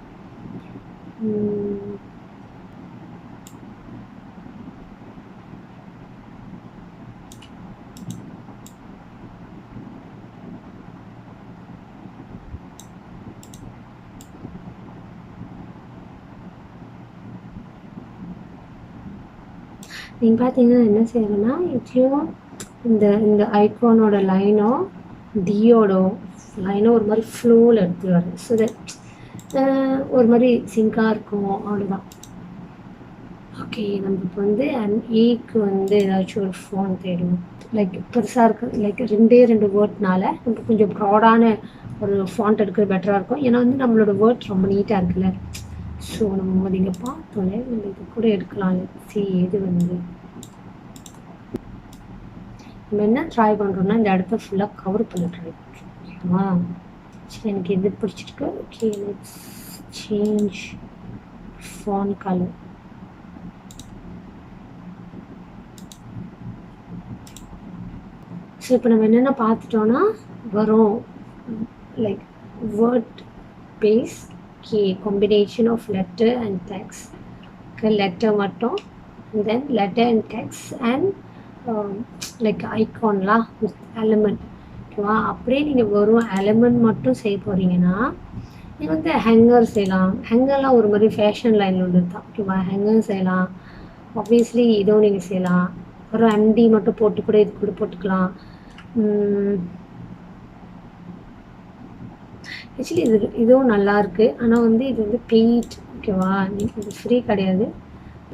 நீங்கள் பார்த்தீங்கன்னா என்ன செய்யறேன்னா, இதுலேயும் இந்த இந்த ஐகானோட லைனோ டியோட லைனோ ஒரு மாதிரி ஃப்ளோவில் எடுத்து வரேன். ஸோ ஒரு மாதிரி சிங்காக இருக்கும், அவ்வளோதான். ஓகே, நம்ம இப்போ வந்து ஏக்கு வந்து ஏதாச்சும் ஒரு ஃபோன் தேடுவோம். லைக் பெருசாக இருக்குது, லைக் ரெண்டு வேர்ட்னால நம்ம கொஞ்சம் ப்ராடான ஒரு ஃபாண்ட் எடுக்கிறது பெட்டராக இருக்கும். ஏன்னா வந்து நம்மளோட வேர்ட் ரொம்ப நீட்டாக இருக்குல்ல. ஸோ நம்ம இங்கே பார்த்தோன்னே நம்ம இது கூட எடுக்கலாம். சி எது வந்து நம்ம என்ன ட்ரை பண்ணுறோம்னா இந்த இடத்த ஃபுல்லாக கவர் பண்ண ட்ரை பண்ணுறோம். ஓகேவா? சரி, எனக்கு எது பிடிச்சிருக்கு. Okay, let's change font colour. So இப்போ நம்ம என்னென்ன பார்த்துட்டோன்னா வரும் லைக் வேர்ட் பேஸ் கே combination of letter and text. Letter மட்டும், then letter and text and like ஐகான்லாம் வித் எலிமெண்ட். ஓகேவா? அப்படியே நீங்கள் வெறும் எலிமெண்ட் மட்டும் செய்ய போகிறீங்கன்னா நீங்கள் வந்து ஹேங்கர் செய்யலாம். ஹேங்கர்லாம் ஒரு மாதிரி ஃபேஷன் லைனில் உள்ளது தான். ஓகேவா? ஹேங்கர் செய்யலாம். ஆப்வியஸ்லி இதுவும் நீங்கள் செய்யலாம். ஒரு எம்டி மட்டும் போட்டு கூட இது கூட போட்டுக்கலாம். ஆக்சுவலி இதுவும் நல்லா இருக்குது. ஆனால் வந்து இது வந்து பெய்ட். ஓகேவா? இது ஃப்ரீ கிடையாது.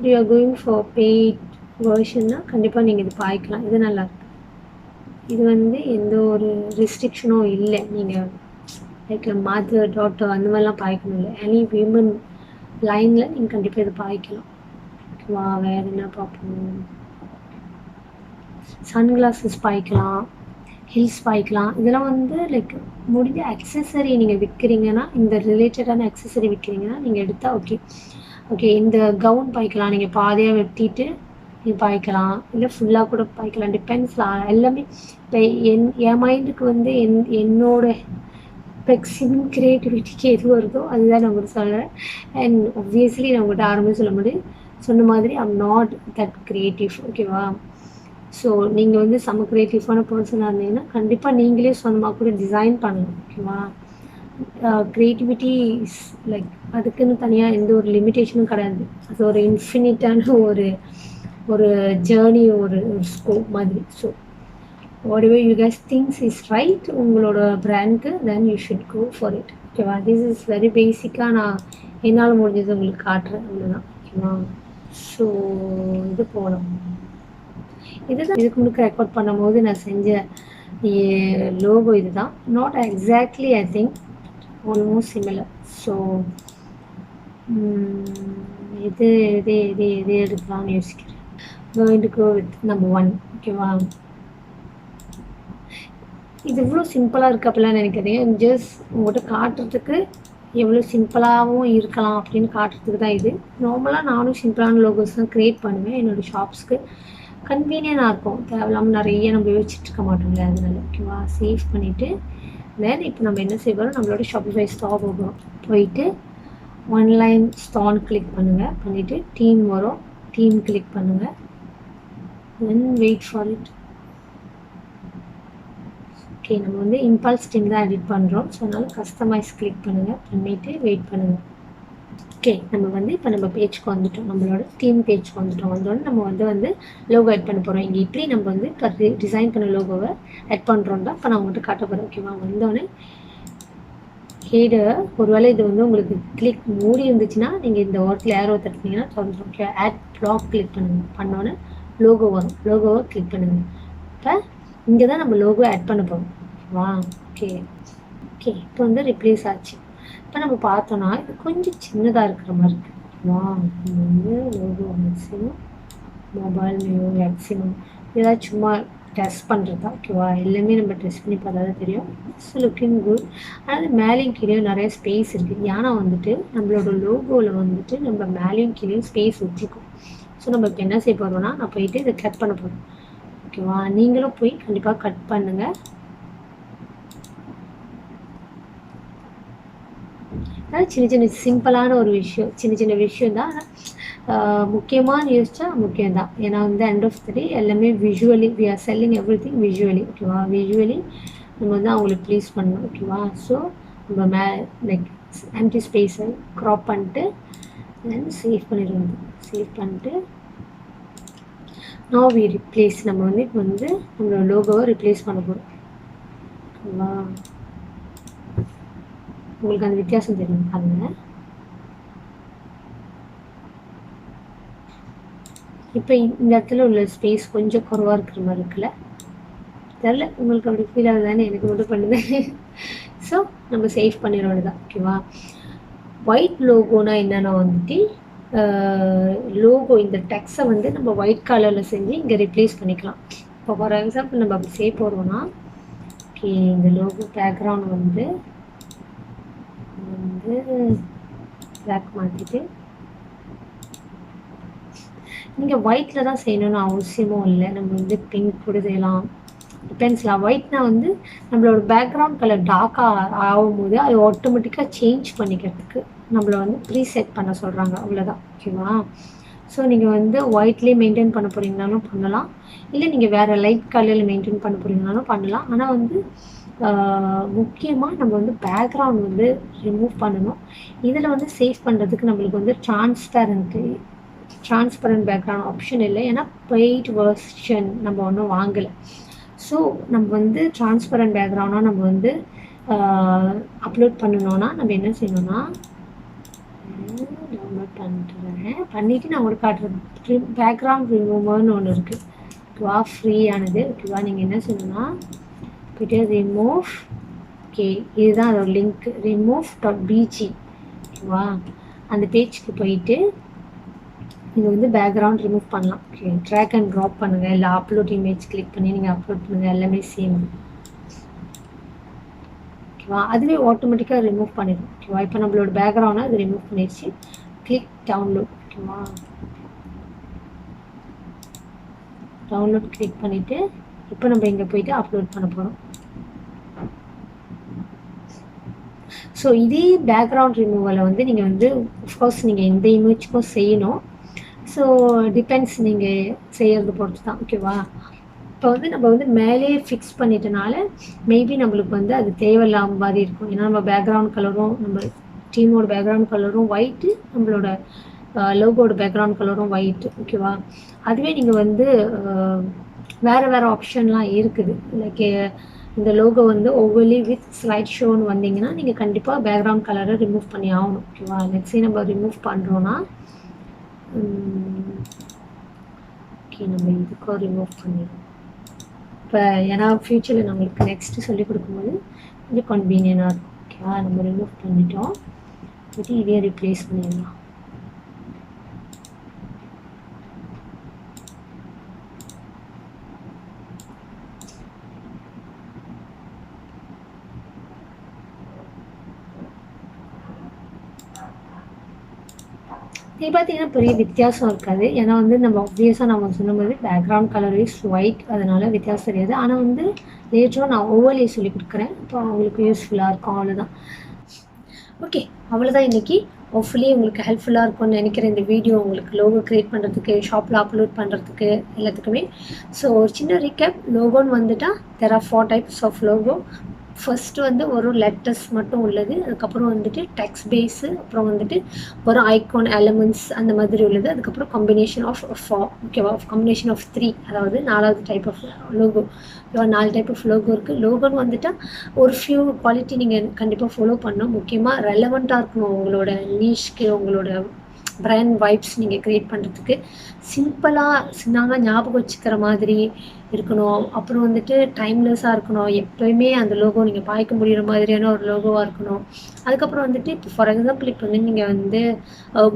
You are going for paid வேர்ஷன்னா கண்டிப்பாக நீங்கள் இது பாய்க்கலாம். இது நல்லாயிருக்கு. இது வந்து எந்த ஒரு ரெஸ்ட்ரிக்ஷனும் இல்லை. நீங்கள் லைக் மதர் டாட்டர் அந்த மாதிரிலாம் பாய்க்கணும் இல்லை. எனி விமன் லைனில் நீங்கள் கண்டிப்பாக இது பாய்க்கலாம். ஓகேவா? வேறு என்ன பார்ப்போம்? சன்கிளாஸஸ் பாய்க்கலாம், ஹில்ஸ் பாய்க்கலாம். இதெல்லாம் வந்து லைக் முடிஞ்ச அக்சசரி நீங்கள் விற்கிறீங்கன்னா, இந்த ரிலேட்டடான அக்சசரி விற்கிறீங்கன்னா நீங்கள் எடுத்தால் ஓகே. ஓகே, இந்த கவுன் பாய்க்கலாம். நீங்கள் பாதியாக வெட்டிட்டு நீங்கள் பாய்க்கலாம், இல்லை ஃபுல்லாக கூட பாய்க்கலாம். டிபெண்ட்ஸ்லாம் எல்லாமே. இப்போ என் மைண்டுக்கு வந்து என்னோட மேக்ஸிமம் க்ரியேட்டிவிட்டிக்கு எது வருதோ அதுதான் நான் உங்களுக்கு சொல்கிறேன். அண்ட் ஆப்வியஸ்லி நான் உங்கள்கிட்ட ஆரம்பிச்சு சொன்ன மாதிரி ஐம் நாட் தட் க்ரியேட்டிவ். ஓகேவா? ஸோ நீங்கள் வந்து செம்ம க்ரியேட்டிவான பர்சனாக இருந்தீங்கன்னா கண்டிப்பாக நீங்களே சொந்தமாக கூட டிசைன் பண்ணலாம். ஓகேவா? க்ரியேட்டிவிட்டி இஸ் லைக் அதுக்குன்னு தனியாக எந்த ஒரு லிமிட்டேஷனும் கிடையாது. அது ஒரு இன்ஃபினிட்டான ஒரு ஜேர்னி, ஒரு ஸ்கோப் மாதிரி. So whatever you guys thinks is right உங்களோட பிராண்ட்க்கு, then you should go for it. ஓகேவா? திஸ் இஸ் வெரி பேசிக்காக நான் என்னால் முடிஞ்சது உங்களுக்கு காட்டுறேன், அவ்வளோதான். ஓகேவா? ஸோ இது போகலாம். இதுதான் இதுக்கு முன்னாடி ரெக்கார்ட் பண்ணும்போது நான் செஞ்ச லோகோ. இதுதான் not exactly, I think almost similar. So இது இது இது இது எடுக்கலாம்னு யோசிக்கிறேன். going to go with number 1. ஓகேவா? இது இவ்வளோ சிம்பிளாக இருக்குது அப்படிலாம் நினைக்காதீங்க. ஜஸ்ட் உங்கள்கிட்ட காட்டுறதுக்கு எவ்வளோ சிம்பிளாகவும் இருக்கலாம் அப்படின்னு காட்டுறதுக்கு தான் இது. நார்மலாக நானும் சிம்பிளான லோகோஸ் தான் க்ரியேட் பண்ணுவேன் என்னோடய ஷாப்ஸ்க்கு. கன்வீனியனாக இருக்கும், தேவையில்லாமல் நிறைய நம்ம யோசிச்சுட்டு மாட்டோம்ல, அதனால. ஓகேவா? சேவ் பண்ணிவிட்டு தென் இப்போ நம்ம என்ன செய்வோம், நம்மளோட ஷாப்பிஃபை ஸ்டாப் வரும். போயிட்டு ஒன்லைன் ஸ்டான் கிளிக் பண்ணுங்கள். பண்ணிவிட்டு டீம் வரும், டீம் கிளிக் பண்ணுங்கள். தென் வெயிட் ஃபார் இட். ஓகே, நம்ம வந்து இம்பல்ஸ் டீம் தான் எடிட் பண்ணுறோம். ஸோ அதனால் கஸ்டமைஸ் கிளிக் பண்ணுங்கள். பண்ணிவிட்டு வெயிட் பண்ணுங்கள். ஓகே, நம்ம வந்து இப்போ நம்ம பேஜ்க்கு வந்துட்டோம், நம்மளோட தீம் பேஜ்க்கு வந்துட்டோம். வந்தோடனே நம்ம வந்து லோகோ ஆட் பண்ண போகிறோம். இங்கே இப்படி நம்ம வந்து இப்போ டிசைன் பண்ண லோகோவை ஆட் பண்ணுறோம் தான் இப்போ நான் உங்கள்கிட்ட காட்ட போகிறேன். ஓகேவா? வந்தோடனே ஹேடு ஒருவேளை இது வந்து உங்களுக்கு கிளிக் மூடி இருந்துச்சுன்னா நீங்கள் இந்த ஒர்க்கில் ஏரோ தட்டினீங்கன்னா திறந்துடும். ஓகே, ஆட் ப்ளாக் கிளிக் பண்ணுங்கள். பண்ணோன்னே லோகோ வரும். லோகோவை கிளிக் பண்ணுங்கள். இப்போ இங்கே தான் நம்ம லோகோ ஆட் பண்ண போகிறோம். ஓகேவா? ஓகே ஓகே, இப்போ வந்து ரிப்ளேஸ் ஆச்சு. இப்போ நம்ம பார்த்தோன்னா இது கொஞ்சம் சின்னதாக இருக்கிற மாதிரி இருக்குது. வா, இது வந்து logo maximum, mobile new maximum, ஏதாவது சும்மா டெஸ்ட் பண்ணுறதா. ஓகேவா? எல்லாமே நம்ம டெஸ்ட் பண்ணி பார்த்தா தான் தெரியும். It's looking good. அதாவது மேலேயும் கீழேயும் நிறைய ஸ்பேஸ் இருக்குது. ஏன்னா வந்துட்டு நம்மளோட லோகோவில் வந்துட்டு நம்ம மேலேயும் கீழேயும் ஸ்பேஸ் விட்டுருக்கோம். ஸோ நம்ம இப்போ என்ன செய்ய போகிறோம்னா, நான் போயிட்டு இதை கட் பண்ண போகிறோம். ஓகேவா? நீங்களும் போய் கண்டிப்பாக கட் பண்ணுங்கள். அதாவது சின்ன சின்ன சிம்பிளான ஒரு விஷயம், சின்ன சின்ன விஷயம் தான். முக்கியமான யோசிச்சா முக்கியம்தான். ஏன்னா வந்து எண்ட் ஆஃப் த டே எல்லாமே visually, we are selling everything visually. ஓகேவா? விஷுவலி நம்ம வந்து அவங்களுக்கு ப்ளீஸ் பண்ணணும். ஓகேவா? ஸோ நம்ம லைக் எம்டி ஸ்பேஸை க்ராப் பண்ணிட்டு தென் சேவ் பண்ணிடுவோம். சேவ் பண்ணிட்டு நவ் வி ரிப்ளேஸ். நம்ம வந்து இப்போ வந்து நம்மளோட லோகோவை ரிப்ளேஸ் பண்ண போகிறோம். ஓகேவா? உங்களுக்கு அந்த வித்தியாசம் தெரியும் பாருங்க. இப்போ இந்த இடத்துல உள்ள ஸ்பேஸ் கொஞ்சம் குறைவாக இருக்கிற மாதிரி இருக்குல்ல? தெரில, உங்களுக்கு அப்படி ஃபீல் ஆகுதானே? எனக்கு மட்டும் பண்ணுது. ஸோ நம்ம சேவ் பண்ணிட வேண்டியதான். ஓகேவா? ஒயிட் லோகோனா என்னென்னா வந்துட்டு லோகோ இந்த டெக்ஸை வந்து நம்ம ஒயிட் கலரில் செஞ்சு இங்கே ரிப்ளேஸ் பண்ணிக்கலாம். இப்போ ஃபார் எக்ஸாம்பிள் நம்ம அப்படி சேவ் போடுறோன்னா, ஓகே, இந்த லோகோ பேக்ரவுண்ட் வந்து பிளாக் மாற்றிட்டு நீங்கள் ஒயிட்டில் தான் செய்யணும்னு அவசியமும் இல்லை. நம்ம வந்து பிங்க் கூட செய்யலாம், டிபெண்ட்ஸ்லாம். ஒயிட்னா வந்து நம்மளோட பேக்ரவுண்ட் கலர் டார்க்காக ஆகும்போது அது ஆட்டோமேட்டிக்காக சேஞ்ச் பண்ணிக்கிறதுக்கு நம்மளை வந்து ப்ரீசெட் பண்ண சொல்கிறாங்க. அவ்வளோதான். ஓகேவா? ஸோ நீங்கள் வந்து ஒயிட்லேயே மெயின்டைன் பண்ண போகிறீங்கனாலும் பண்ணலாம், இல்லை நீங்கள் வேறு லைட் கலரில் மெயின்டைன் பண்ண போகிறீங்கனாலும் பண்ணலாம். ஆனால் வந்து முக்கியமாக நம்ம வந்து பேக்ரவுண்ட் வந்து ரிமூவ் பண்ணணும். இதில் வந்து சேவ் பண்ணுறதுக்கு நம்மளுக்கு வந்து டிரான்ஸ்பரண்ட் பேக்ரவுண்ட் ஆப்ஷன் இல்லை. ஏன்னா பெய்ட் வெர்ஷன் நம்ம ஒன்றும் வாங்கலை. ஸோ நம்ம வந்து டிரான்ஸ்பரண்ட் பேக்ரவுண்டாக நம்ம வந்து அப்லோட் பண்ணணுன்னா நம்ம என்ன செய்யணும்னா, டவுன்லோட் பண்ணிவிட்டு நான் உங்களுக்கு காட்டுறது பேக்ரவுண்ட் ரிமூவர்னு ஒன்று இருக்குது. ஓகேவா? ஃப்ரீயானது. ஓகேவா? நீங்கள் என்ன செய்யணும்னா போய்ட்டு ரிமூவ். ஓகே, இதுதான் அதோட லிங்க், remove.bg. ஓகேவா? அந்த பேஜ்க்கு போயிட்டு நீங்கள் வந்து பேக்ரவுண்ட் ரிமூவ் பண்ணலாம். ஓகே, ட்ராக் அண்ட் ட்ராப் பண்ணுங்கள், இல்லை அப்லோட் இமேஜ் கிளிக் பண்ணி நீங்கள் அப்லோட் பண்ணுங்கள். எல்லாமே சேம். ஓகேவா? அதுவே ஆட்டோமேட்டிக்காக ரிமூவ் பண்ணிடும். ஓகேவா? இப்போ நம்மளோட பேக்ரவுண்டை அது ரிமூவ் பண்ணிடுச்சு. Click download. ஓகேவா? டவுன்லோட் கிளிக் பண்ணிவிட்டு இப்போ நம்ம இங்கே போயிட்டு அப்லோட் பண்ண போகிறோம். ஸோ இதே பேக்ரவுண்ட் ரிமூவலை வந்து நீங்கள் வந்து அஃப்கோர்ஸ் நீங்கள் எந்த இமேஜுக்கும் செய்யணும். ஸோ டிபெண்ட்ஸ் நீங்கள் செய்கிறது பொறுத்து தான். ஓகேவா? இப்போ வந்து நம்ம வந்து மேலே ஃபிக்ஸ் பண்ணிட்டனால மேபி நம்மளுக்கு வந்து அது தேவையில்லாம மாதிரி இருக்கும். ஏன்னா நம்ம பேக்ரவுண்ட் கலரும், நம்ம டீமோட பேக்ரவுண்ட் கலரும் ஒயிட்டு, நம்மளோட லோகோட பேக்ரவுண்ட் கலரும் ஒயிட்டு. ஓகேவா? அதுவே நீங்கள் வந்து வேறு வேறு ஆப்ஷன்லாம் இருக்குது. லைக் இந்த லோகோ வந்து ஓவர்லி வித் ஸ்லைட் ஷோன்னு வந்தீங்கன்னா நீங்கள் கண்டிப்பாக பேக்ரவுண்ட் கலரை ரிமூவ் பண்ணி ஆகணும். ஓகேவா? லெட்ஸே நம்ம ரிமூவ் பண்ணுறோன்னா, ஓகே, நம்ம இதுக்கும் ரிமூவ் பண்ணிடுவோம். இப்போ ஏன்னா ஃப்யூச்சரில் நம்மளுக்கு நெக்ஸ்ட்டு சொல்லிக் கொடுக்கும்போது கொஞ்சம் கன்வீனியனாக இருக்கும். ஓகேவா? நம்ம ரிமூவ் பண்ணிட்டோம். பட் இதே ரிப்ளேஸ் பண்ணிடலாம். இது பார்த்தீங்கன்னா பெரிய வித்தியாசம் இருக்காது. ஏன்னா வந்து நம்ம ஆப்வியஸாக நம்ம சொன்னபோது பேக்ரவுண்ட் கலர் இஸ் ஒயிட், அதனால் வித்தியாசம் தெரியாது. ஆனால் வந்து லேட்டராக நான் ஓவர்லே சொல்லி கொடுக்குறேன். இப்போ அவங்களுக்கு யூஸ்ஃபுல்லாக இருக்கும். அவ்வளோதான். ஓகே, அவ்வளோதான் இன்றைக்கி. ஹோப்ஃபுல்லி உங்களுக்கு ஹெல்ப்ஃபுல்லாக இருக்கும்னு நினைக்கிறேன் இந்த வீடியோ. உங்களுக்கு லோகோ க்ரியேட் பண்ணுறதுக்கு, ஷாப்பில் அப்லோட் பண்ணுறதுக்கு எல்லாத்துக்குமே. ஸோ ஒரு சின்ன ரீகேப். லோகோன்னு வந்துட்டால் there are 4 types of logo. First வந்து ஒரு லெட்டர்ஸ் மட்டும் உள்ளது, அதுக்கப்புறம் வந்துட்டு டெக்ஸ்ட் பேஸு, அப்புறம் வந்துட்டு ஒரு ஐகான் எலமெண்ட்ஸ் அந்த மாதிரி உள்ளது, அதுக்கப்புறம் காம்பினேஷன் ஆஃப் ஓகேவா, காம்பினேஷன் ஆஃப் 3, அதாவது 4வது டைப் ஆஃப் லோகோ. ஓகேவா, 4 டைப் ஆஃப் லோகோ இருக்குது. லோகோன்னு வந்துட்டா ஒரு ஃபியூ குவாலிட்டி நீங்கள் கண்டிப்பாக ஃபாலோ பண்ணணும். முக்கியமாக ரெலவெண்ட்டாக இருக்கணும் உங்களோட நீஷ்க்கு, உங்களோட பிராண்ட் வைப்ஸ் நீங்கள் க்ரியேட் பண்ணுறதுக்கு. சிம்பிளாக சின்னதாக ஞாபகம் வச்சுக்கிற மாதிரி இருக்கணும். அப்புறம் வந்துட்டு டைம்லெஸ்ஸாக இருக்கணும். எப்போயுமே அந்த லோகோ நீங்கள் பார்க்க முடிகிற மாதிரியான ஒரு லோகோவாக இருக்கணும். அதுக்கப்புறம் வந்துட்டு இப்போ ஃபார் எக்ஸாம்பிள் இப்போ வந்து நீங்கள் வந்து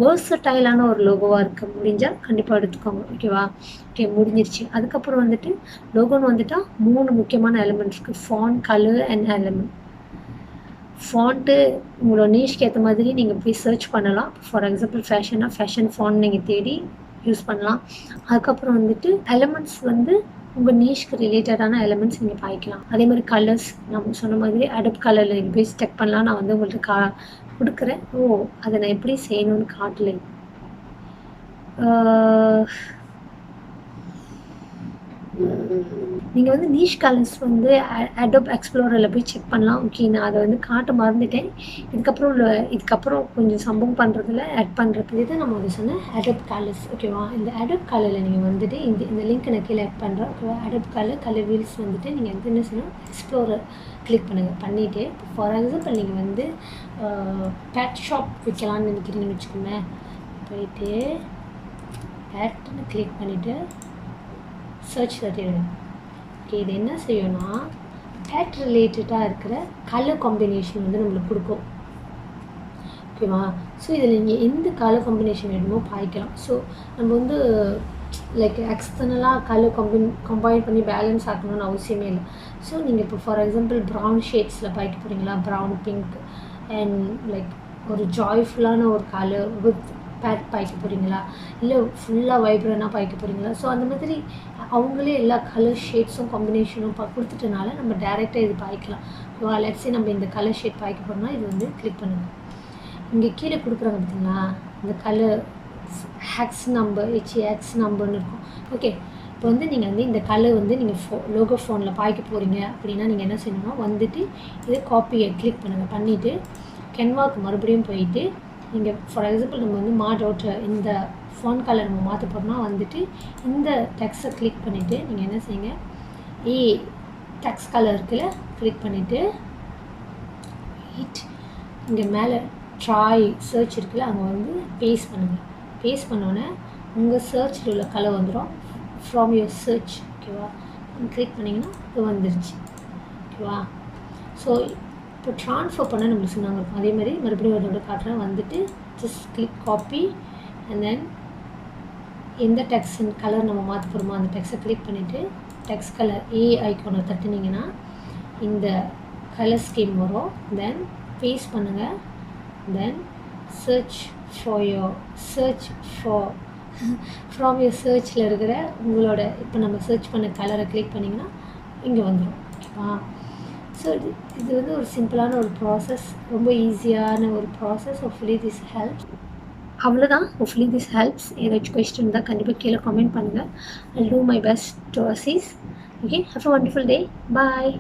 வேர்சடைலான ஒரு லோகோவாக இருக்க முடிஞ்சால் கண்டிப்பாக எடுத்துக்கோங்க. ஓகேவா, ஓகே முடிஞ்சிருச்சு. அதுக்கப்புறம் வந்துட்டு லோகோன்னு வந்துட்டால் 3 முக்கியமான எலிமெண்ட்ஸ் இருக்குது: font, colour and element. Font உங்களோட நீஷ்க்கு ஏற்ற மாதிரி நீங்கள் போய் சர்ச் பண்ணலாம். ஃபார் எக்ஸாம்பிள் ஃபேஷன் ஃபாண்ட் நீங்கள் தேடி யூஸ் பண்ணலாம். அதுக்கப்புறம் வந்துட்டு எலிமெண்ட்ஸ் வந்து உங்கள் நீஷ்க்கு ரிலேட்டடான எலிமெண்ட்ஸ் நீங்கள் பாய்க்கலாம். அதே மாதிரி கலர்ஸ் நம்ம சொன்ன மாதிரி அடாப் கலரில் நீங்கள் போய் செக் பண்ணலாம். நான் வந்து உங்கள்கிட்ட கொடுக்குறேன். அதை நான் எப்படி செய்யணும்னு காட்டலை. நீங்கள் வந்து நீஷ் கலர்ஸ் வந்து அடோப் எக்ஸ்ப்ளோரரில் போய் செக் பண்ணலாம். ஓகே, நான் அதை வந்து காட்ட மறந்துட்டேன். இதுக்கப்புறம் கொஞ்சம் சம்பவம் பண்ணுறதுல ஆட் பண்ணுறதுக்கு தான் நம்ம அதை சொன்னேன் அடோப் கலர்ஸ். ஓகேவா, இந்த அடோப் கலரில் நீங்கள் வந்துட்டு இந்த லிங்க் நான் கீழே ஆட் பண்ணுறேன். ஓகேவா, அடோப் கலர் வீல்ஸ் வந்துட்டு நீங்கள் வந்து என்ன செய்யணும், எக்ஸ்ப்ளோரர் கிளிக் பண்ணுங்கள். பண்ணிவிட்டு ஃபார் எக்ஸாம்பிள் நீங்கள் வந்து பேட் ஷாப் வைக்கலான்னு நினைக்கிறீங்கன்னு வச்சுக்கோங்க. போயிட்டு பேட்னு கிளிக் பண்ணிவிட்டு சர்ச் தட்டிடுங்க. ஓகே, இது என்ன செய்யணும்னா பேட் ரிலேட்டடாக இருக்கிற கலர் காம்பினேஷன் வந்து நம்மளுக்கு கொடுக்கும். ஓகேவா, ஸோ இதில் நீங்கள் எந்த கலர் காம்பினேஷன் வேணுமோ பாய்க்கலாம். ஸோ நம்ம வந்து லைக் எக்ஸ்டர்னலாக கலர் கம்பைன் பண்ணி பேலன்ஸ் ஆக்கணும்னு அவசியமே இல்லை. ஸோ நீங்கள் இப்போ ஃபார் எக்ஸாம்பிள் ப்ரௌன் ஷேட்ஸில் பாய்க்க போகிறீங்களா, ப்ரௌன், பிங்க் அண்ட் லைக் ஒரு ஜாய்ஃபுல்லான ஒரு கலர் வித் பேட் பாய்க்க போகிறீங்களா, இல்லை ஃபுல்லாக வைப்ரண்டாக பாய்க்க போகிறீங்களா. ஸோ அந்த மாதிரி அவங்களே எல்லா கலர் ஷேட்ஸும் காம்பினேஷனும் கொடுத்துட்டனால நம்ம டேரெக்டாக இது பாய்க்கலாம். லெட்ஸே நம்ம இந்த கலர் ஷேட் பாய்க்க போகிறோம்னா இது வந்து கிளிக் பண்ணுங்கள். இங்கே கீழே கொடுக்குறாங்க பார்த்தீங்களா, இந்த கலர் ஹேக்ஸ் நம்பர் ஹெச்ஏஎக்ஸ் நம்பர்னு இருக்கும். ஓகே, இப்போ வந்து நீங்கள் வந்து இந்த கலர் வந்து நீங்கள் லோகோ ஃபோனில் பாய்க்க போகிறீங்க அப்படின்னா நீங்கள் என்ன செய்யணும்னா வந்துட்டு இதை காப்பியை கிளிக் பண்ணுங்கள். பண்ணிவிட்டு கென்வாக்கு மறுபடியும் போயிட்டு நீங்கள் ஃபார் எக்ஸாம்பிள் நம்ம வந்து இந்த ஃபாண்ட் கலர் நம்ம மாற்ற போகிறோம்னா வந்துட்டு இந்த டெக்ஸ்ட்டை கிளிக் பண்ணிவிட்டு நீங்கள் என்ன செய்யுங்க, டெக்ஸ்ட் கலர் இருக்குல்ல, கிளிக் பண்ணிவிட்டு இங்கே மேலே ட்ராய் சர்ச் இருக்குல்ல, அங்கே வந்து பேஸ்ட் பண்ணுங்கள். பேஸ்ட் பண்ணோன்னே உங்கள் சர்ச்சில் உள்ள கலர் வந்துடும் ஃப்ரம் யுவர் சர்ச். ஓகேவா, கிளிக் பண்ணிங்கன்னா இது வந்துருச்சு. ஓகேவா, ஸோ இப்போ ட்ரான்ஸ்ஃபர் பண்ண நம்மளுக்கு சொன்னாங்க இருக்கும். அதே மாதிரி மறுபடியும் அதோட காட்டுறேன். வந்துட்டு just click copy and then எந்த டெக்ஸ்ட் கலர் நம்ம மாற்ற போகிறோமோ அந்த டெக்ஸ்ட்டை கிளிக் பண்ணிவிட்டு டெக்ஸ்ட் கலர் ஐக்கானை தட்டுனீங்கன்னா இந்த கலர் ஸ்கீம் வரும். தென் பேஸ்ட் பண்ணுங்கள். தென் சர்ச் ஃப்ரம் யுவர் சர்ச்சில் இருக்கிற உங்களோட இப்போ நம்ம சர்ச் பண்ண கலரை கிளிக் பண்ணிங்கன்னா இங்கே வந்துடும். ஓகேவா, ஸோ இது வந்து ஒரு சிம்பிளான ஒரு ப்ராசஸ், ரொம்ப ஈஸியான ஒரு ப்ராசஸ். Hopefully this helps. அவ்வளோதான். Hopefully this helps. ஏதாச்சும் கொஸ்டின் தான் கண்டிப்பாக கீழே கமெண்ட் பண்ணுங்கள். I do my best to assist. Okay, have a wonderful day. Bye.